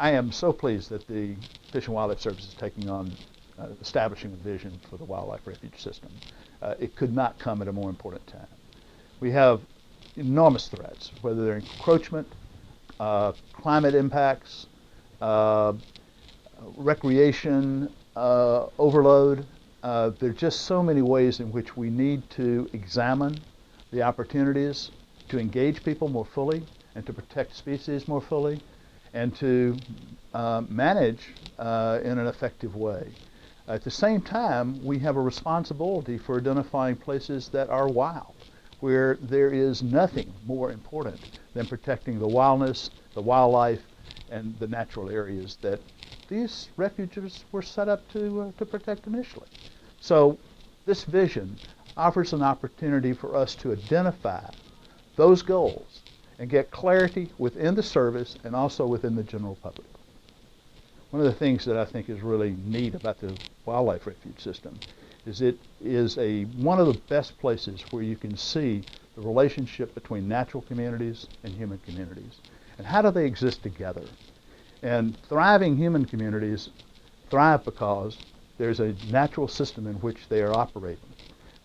I am so pleased that the Fish and Wildlife Service is taking on establishing a vision for the wildlife refuge system. It could not come at a more important time. We have enormous threats, whether they're encroachment, climate impacts, recreation overload. There are just so many ways in which we need to examine the opportunities to engage people more fully and to protect species more fully and to manage in an effective way. At the same time, we have a responsibility for identifying places that are wild, where there is nothing more important than protecting the wildness, the wildlife, and the natural areas that these refuges were set up to protect initially. So this vision offers an opportunity for us to identify those goals and get clarity within the service and also within the general public. One of the things that I think is really neat about the wildlife refuge system is it is one of the best places where you can see the relationship between natural communities and human communities. And how do they exist together? And thriving human communities thrive because there's a natural system in which they are operating.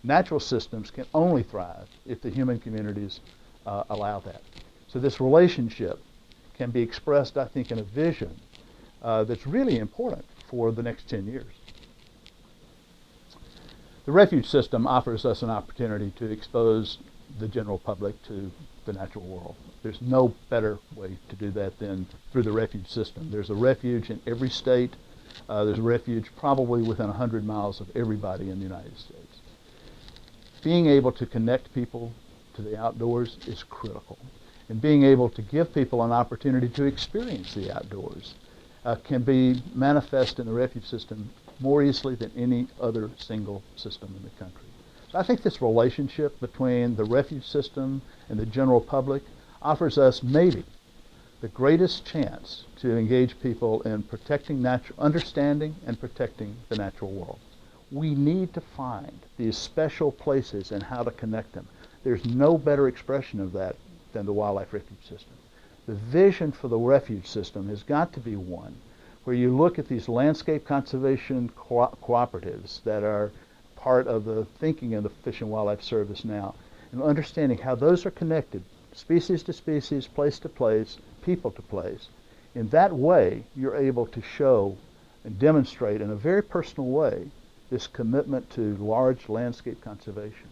Natural systems can only thrive if the human communities allow that. So this relationship can be expressed, I think, in a vision that's really important for the next 10 years. The refuge system offers us an opportunity to expose the general public to the natural world. There's no better way to do that than through the refuge system. There's a refuge in every state. There's a refuge probably within 100 miles of everybody in the United States. Being able to connect people to the outdoors is critical. And being able to give people an opportunity to experience the outdoors can be manifest in the refuge system more easily than any other single system in the country. So I think this relationship between the refuge system and the general public offers us maybe the greatest chance to engage people in understanding and protecting the natural world. We need to find these special places and how to connect them. There's no better expression of that than the wildlife refuge system. The vision for the refuge system has got to be one where you look at these landscape conservation cooperatives that are part of the thinking of the Fish and Wildlife Service now, and understanding how those are connected, species to species, place to place, people to place. In that way, you're able to show and demonstrate in a very personal way this commitment to large landscape conservation.